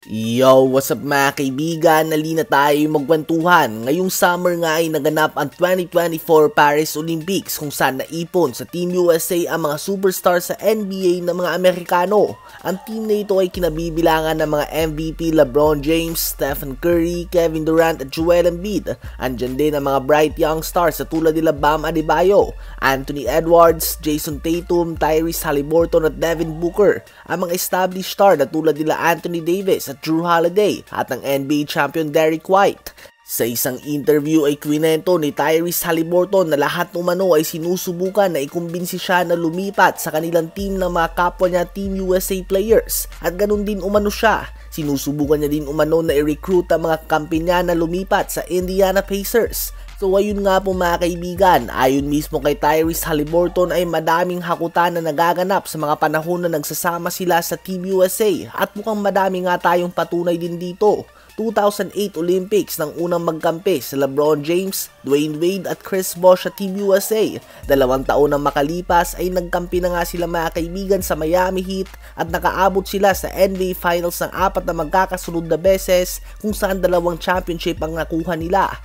Yo, what's up mga kaibigan? Nalina tayo magkwentuhan. Ngayong summer nga ay naganap ang 2024 Paris Olympics kung saan naipon sa Team USA ang mga superstars sa NBA na mga Amerikano. Ang team na ito ay kinabibilangan ng mga MVP LeBron James, Stephen Curry, Kevin Durant at Joel Embiid. Andyan din ang mga bright young stars sa tulad nila Bam Adebayo, Anthony Edwards, Jason Tatum, Tyrese Haliburton at Devin Booker. Ang mga established star na tulad nila Anthony Davis at Drew Holiday at ang NBA champion Derrick White. Sa isang interview ay kwinento ni Tyrese Haliburton na lahat umano ay sinusubukan na ikumbinsi siya na lumipat sa kanilang team ng mga kapwa niya Team USA players at ganun din umano siya. Sinusubukan niya din umano na i-recruit ang mga kampi niya na lumipat sa Indiana Pacers. So ayun nga po mga kaibigan, ayon mismo kay Tyrese Haliburton ay madaming hakutan na nagaganap sa mga panahon na nagsasama sila sa Team USA at mukhang madami nga tayong patunay din dito. 2008 Olympics nang unang magkampi si LeBron James, Dwayne Wade at Chris Bosh sa Team USA. 2 taon nang makalipas ay nagkampi na nga sila mga kaibigan sa Miami Heat at nakaabot sila sa NBA Finals ng 4 na magkakasunod na beses kung saan 2 championship ang nakuha nila.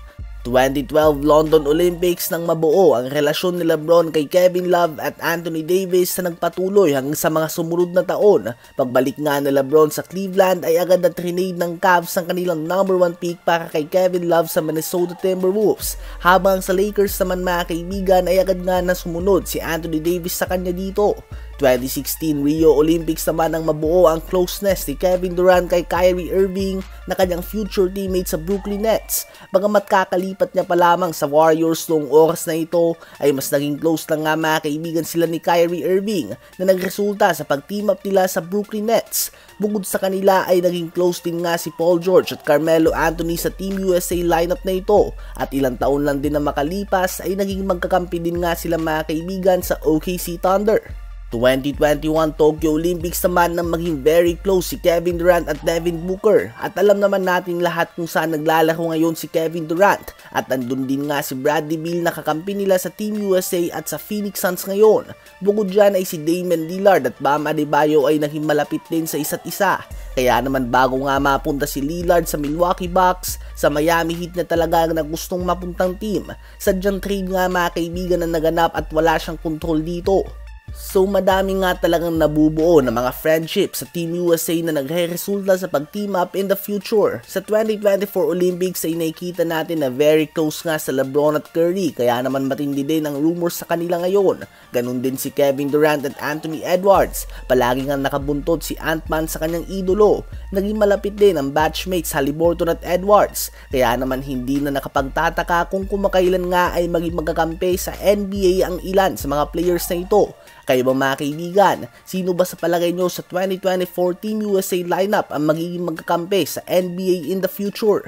2012 London Olympics nang mabuo ang relasyon ni LeBron kay Kevin Love at Anthony Davis na nagpatuloy hanggang sa mga sumunod na taon. Pagbalik nga ni LeBron sa Cleveland ay agad na trinade ng Cavs ang kanilang number 1 pick para kay Kevin Love sa Minnesota Timberwolves. Habang sa Lakers naman mga kaibigan ay agad nga na sumunod si Anthony Davis sa kanya dito. 2016 Rio Olympics naman ang mabuo ang closeness ni Kevin Durant kay Kyrie Irving na kanyang future teammate sa Brooklyn Nets. Bagamat kakalipat niya pa lamang sa Warriors noong oras na ito ay mas naging close lang nga mga kaibigan sila ni Kyrie Irving na nagresulta sa pag-team up nila sa Brooklyn Nets. Bukod sa kanila ay naging close din nga si Paul George at Carmelo Anthony sa Team USA lineup na ito at ilang taon lang din na makalipas ay naging magkakampi din nga sila mga kaibigan sa OKC Thunder. 2021 Tokyo Olympics naman nang maging very close si Kevin Durant at Devin Booker at alam naman natin lahat kung saan naglalaro ngayon si Kevin Durant at andun din nga si Bradley Beal na kakampi nila sa Team USA at sa Phoenix Suns ngayon. Bukod dyan ay si Damian Lillard at Bam Adebayo ay naging malapit din sa isa't isa. Kaya naman bago nga mapunta si Lillard sa Milwaukee Bucks, sa Miami Heat na talaga na gustong mapuntang team. Sadyang trade nga mga kaibigan na naganap at wala siyang kontrol dito. So madami nga talagang nabubuo ng mga friendship sa Team USA na nagre-resulta sa pag-team up in the future. Sa 2024 Olympics ay nakikita natin na very close nga sa LeBron at Curry kaya naman matindi din ang rumors sa kanila ngayon. Ganun din si Kevin Durant at Anthony Edwards. Palagi nga nakabuntot si Ant-Man sa kanyang idolo. Naging malapit din ang batchmates Haliburton at Edwards. Kaya naman hindi na nakapagtataka kung kumakailan nga ay maging magkakampi sa NBA ang ilan sa mga players na ito. Kayo ba mga kaibigan, sino ba sa palagay nyo sa 2024 Team USA lineup ang magiging magkakampi sa NBA in the future?